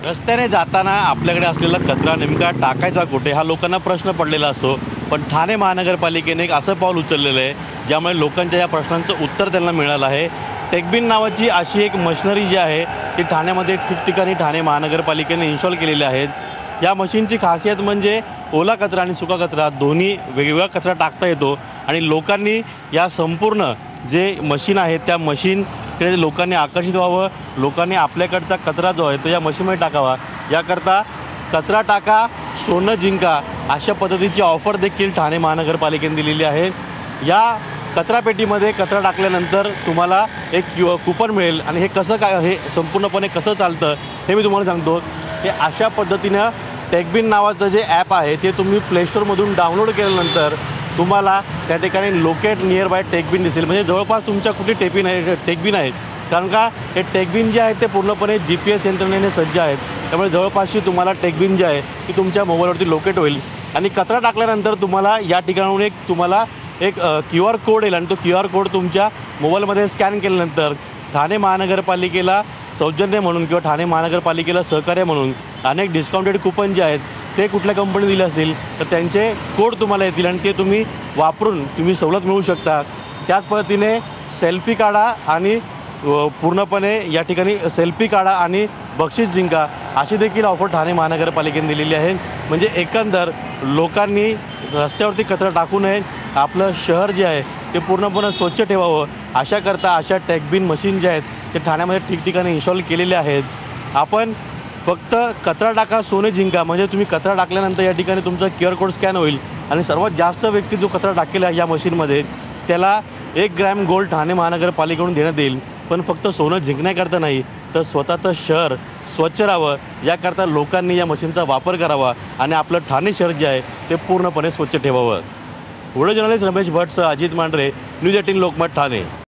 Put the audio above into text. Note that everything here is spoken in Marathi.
रस्त्याने जाताना आपल्याकडे असलेला कचरा नेमका टाकायचा कुठे हा लोकांना प्रश्न पडलेला असतो। पण ठाणे महानगरपालिकेने एक असं पाऊल उचललेलं आहे ज्यामुळे लोकांच्या या प्रश्नांचं उत्तर त्यांना मिळालं आहे। टेकबिन नावाची अशी एक मशिनरी जी आहे ती ठाण्यामध्ये ठिकठिकाणी ठाणे महानगरपालिकेने इन्स्टॉल केलेली आहेत। या मशीनची खासियत म्हणजे ओला कचरा आणि सुका कचरा दोन्ही वेगवेगळा कचरा टाकता येतो आणि लोकांनी या संपूर्ण जे मशीन आहे त्या मशीनकडे लोकांनी आकर्षित व्हावं, लोकांनी आपल्याकडचा कचरा जो आहे तो या मशीनमध्ये टाकावा, याकरता कचरा टाका सोनं जिंका अशा पद्धतीची ऑफर देखील ठाणे महानगरपालिकेने दिलेली आहे। या कचरापेटीमध्ये कचरा टाकल्यानंतर तुम्हाला एक कुपन मिळेल आणि हे कसं काय हे संपूर्णपणे कसं चालतं हे मी तुम्हाला सांगतो। हे अशा पद्धतीनं टेकबिन नावाचं जे ॲप आहे ते तुम्ही प्ले स्टोअरमधून डाउनलोड केल्यानंतर तुम्हाला त्या ठिकाणी लोकेट नियर बाय टेकबिन दिसेल, म्हणजे जवळपास तुमच्या कुठे टेकबिन आहेत। कारण का हे टेकबिन जे आहेत ते पूर्णपणे GPS यंत्रणेने सज्ज आहेत, त्यामुळे जवळपासची तुम्हाला टेकबिन जी आहे ती तुमच्या मोबाईलवरती लोकेट होईल आणि कचरा टाकल्यानंतर तुम्हाला या ठिकाणाहून एक QR कोड येईल आणि तो QR कोड तुमच्या मोबाईलमध्ये स्कॅन केल्यानंतर ठाणे महानगरपालिकेला सौजन्य म्हणून किंवा ठाणे महानगरपालिकेला सहकार्य म्हणून अनेक डिस्काउंटेड कुपन जे आहेत ते कुठल्या कंपनी दिले असतील तर त्यांचे कोड तुम्हाला येतील आणि ते तुम्ही वापरून तुम्ही सवलत मिळवू शकता। त्याच पद्धतीने सेल्फी काढा आणि पूर्णपणे या ठिकाणी सेल्फी काढा आणि बक्षीस जिंका अशी देखील ऑफर ठाणे महानगरपालिकेने दिलेली आहे। म्हणजे एकंदर लोकांनी रस्त्यावरती कचरा टाकू नये, आपलं शहर जे आहे ते पूर्णपणे स्वच्छ ठेवावं अशाकरता अशा टेकबिन मशीन जे आहेत ते ठाण्यामध्ये ठिकठिकाणी इन्स्टॉल केलेले आहेत। आपण फक्त कचरा टाका सोने जिंका, म्हणजे तुम्ही कचरा टाकल्यानंतर या ठिकाणी तुमचा QR कोड स्कॅन होईल आणि सर्वात जास्त व्यक्ती जो कचरा टाकेला या मशीनमध्ये त्याला 1 ग्रॅम गोल्ड ठाणे महानगरपालिकेकडून देण्यात येईल। पण फक्त सोनं जिंकण्याकरता नाही तर स्वतःचं शहर स्वच्छ राहावं याकरता लोकांनी या मशीनचा वापर करावा आणि आपलं ठाणे शहर जे आहे ते पूर्णपणे स्वच्छ ठेवावं। व्हिडिओ जर्नलिस्ट रमेश भट्टसह अजित मांढरे, न्यूज 18 लोकमत ठाणे।